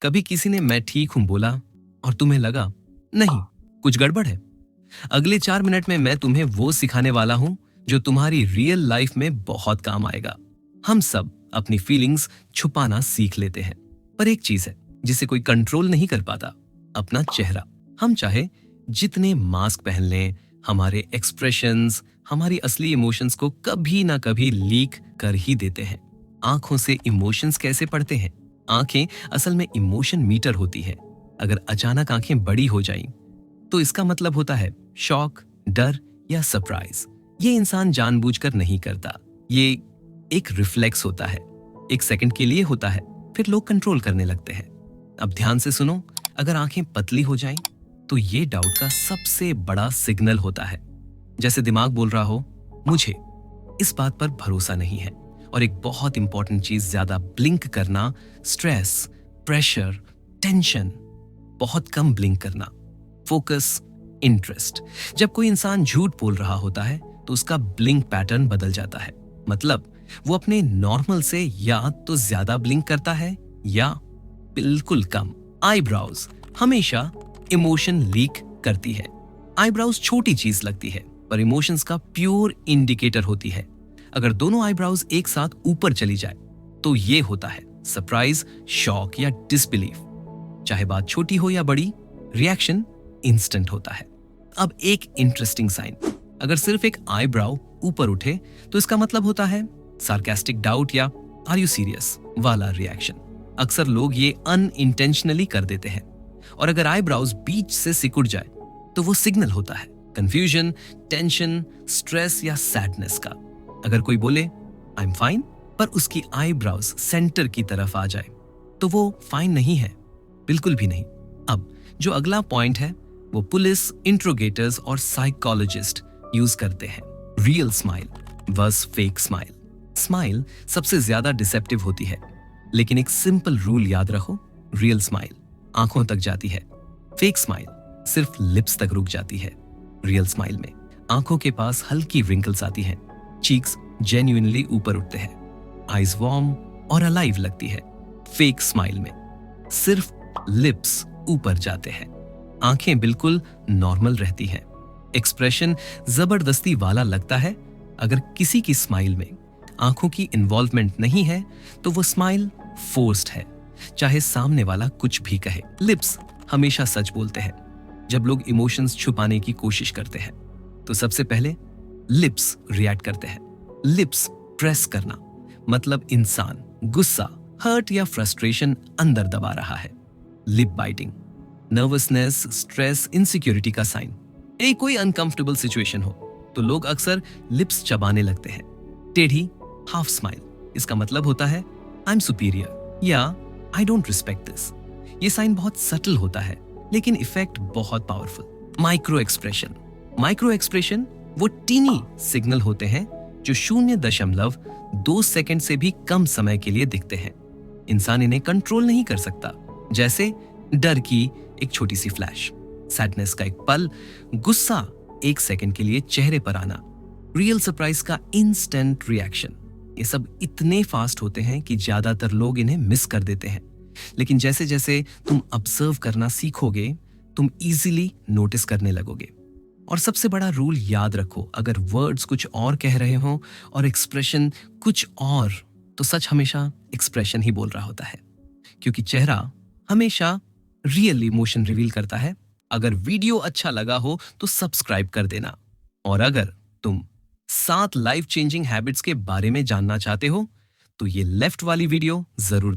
कभी किसी ने मैं ठीक हूं बोला और तुम्हें लगा नहीं, कुछ गड़बड़ है। अगले 4 मिनट में मैं तुम्हें वो सिखाने वाला हूं जो तुम्हारी रियल लाइफ में बहुत काम आएगा। हम सब अपनी फीलिंग्स छुपाना सीख लेते हैं, पर एक चीज है जिसे कोई कंट्रोल नहीं कर पाता, अपना चेहरा। हम चाहे जितने मास्क पहन लें, हमारे एक्सप्रेशंस हमारी असली इमोशंस को कभी ना कभी लीक कर ही देते हैं। आंखों से इमोशंस कैसे पढ़ते हैं? आंखें असल में इमोशन मीटर होती है। अगर अचानक आंखें बड़ी हो जाएं, तो इसका मतलब होता है शॉक, डर या सरप्राइज। ये इंसान जानबूझकर नहीं करता, ये एक रिफ्लेक्स होता है। एक सेकंड के लिए होता है, फिर लोग कंट्रोल करने लगते हैं। अब ध्यान से सुनो, अगर आंखें पतली हो जाएं, तो ये डाउट का सबसे बड़ा सिग्नल होता है। जैसे दिमाग बोल रहा हो मुझे इस बात पर भरोसा नहीं है। और एक बहुत इंपॉर्टेंट चीज, ज्यादा ब्लिंक करना, स्ट्रेस, प्रेशर, टेंशन, बहुत कम ब्लिंक करना, फोकस, इंटरेस्ट। जब कोई इंसान झूठ बोल रहा होता है तो उसका ब्लिंक पैटर्न बदल जाता है। मतलब वो अपने नॉर्मल से या तो ज्यादा ब्लिंक करता है या बिल्कुल कम। आईब्राउज हमेशा इमोशन लीक करती है। आईब्राउज छोटी चीज लगती है, पर इमोशंस का प्योर इंडिकेटर होती है। अगर दोनों आईब्राउज एक साथ ऊपर चली जाए तो ये होता है सरप्राइज, शॉक या डिसबिलीफ। चाहे बात छोटी हो या बड़ी, रिएक्शन इंस्टेंट होता है। अब एक इंटरेस्टिंग साइन, अगर सिर्फ एक आईब्राउ ऊपर उठे तो इसका मतलब होता है सार्कास्टिक डाउट या आर यू सीरियस वाला रिएक्शन। अक्सर लोग ये अनइंटेंशनली कर देते हैं। और अगर आईब्राउज बीच से सिकुड़ जाए तो वो सिग्नल होता है कंफ्यूजन, टेंशन, स्ट्रेस या सैडनेस का। अगर कोई बोले आई एम फाइन, पर उसकी आईब्राउज सेंटर की तरफ आ जाए, तो वो फाइन नहीं है, बिल्कुल भी नहीं। अब जो अगला पॉइंट है वो पुलिस, इंट्रोगेटर्स और साइकोलॉजिस्ट यूज करते हैं। Real smile versus fake smile. Smile सबसे ज्यादा डिसेप्टिव होती है, लेकिन एक सिंपल रूल याद रखो, रियल स्माइल आंखों तक जाती है, फेक स्माइल सिर्फ लिप्स तक रुक जाती है। रियल स्माइल में आंखों के पास हल्की रिंकल्स आती हैं, चीक्स जेन्युइनली ऊपर उठते हैं, आईज वार्म और अलाइव लगती है। फेक स्माइल में सिर्फ लिप्स ऊपर जाते हैं, आंखें बिल्कुल नॉर्मल रहती हैं, एक्सप्रेशन जबरदस्ती वाला लगता है। अगर किसी की स्माइल में आंखों की इन्वॉल्वमेंट नहीं है तो वो स्माइल फोर्स्ड है, चाहे सामने वाला कुछ भी कहे। लिप्स हमेशा सच बोलते हैं। जब लोग इमोशंस छुपाने की कोशिश करते हैं तो सबसे पहले लिप्स रिएक्ट करते हैं। लिप्स प्रेस करना मतलब इंसान गुस्सा, हर्ट या फ्रस्ट्रेशन अंदर दबा रहा है। Lip biting nervousness, stress, insecurity का साइन। एक कोई अनकंफर्टेबल सिचुएशन हो तो लोग अक्सर लिप्स चबाने लगते हैं। टेढ़ी हाफ स्माइल, इसका मतलब होता है आई एम सुपीरियर या आई डोंट रिस्पेक्ट दिस। ये साइन बहुत सटल होता है, लेकिन इफेक्ट बहुत powerful. Micro expression. Micro expression वो टीनी सिग्नल होते हैं जो 0.2 सेकंड से भी कम समय के लिए दिखते हैं। इंसान इन्हें कंट्रोल नहीं कर सकता, जैसे डर की एक छोटी सी फ्लैश, सैडनेस का एक पल, गुस्सा 1 सेकंड के लिए चेहरे पर आना, रियल सरप्राइज का इंस्टेंट रिएक्शन। ये सब इतने फास्ट होते हैं कि ज्यादातर लोग इन्हें मिस कर देते हैं। लेकिन जैसे जैसे तुम ऑब्जर्व करना सीखोगे, तुम इजीली नोटिस करने लगोगे। और सबसे बड़ा रूल याद रखो, अगर वर्ड्स कुछ और कह रहे हो और एक्सप्रेशन कुछ और, तो सच हमेशा एक्सप्रेशन ही बोल रहा होता है, क्योंकि चेहरा हमेशा रियल इमोशन रिवील करता है। अगर वीडियो अच्छा लगा हो तो सब्सक्राइब कर देना। और अगर तुम 7 लाइफ चेंजिंग हैबिट्स के बारे में जानना चाहते हो तो ये लेफ्ट वाली वीडियो जरूर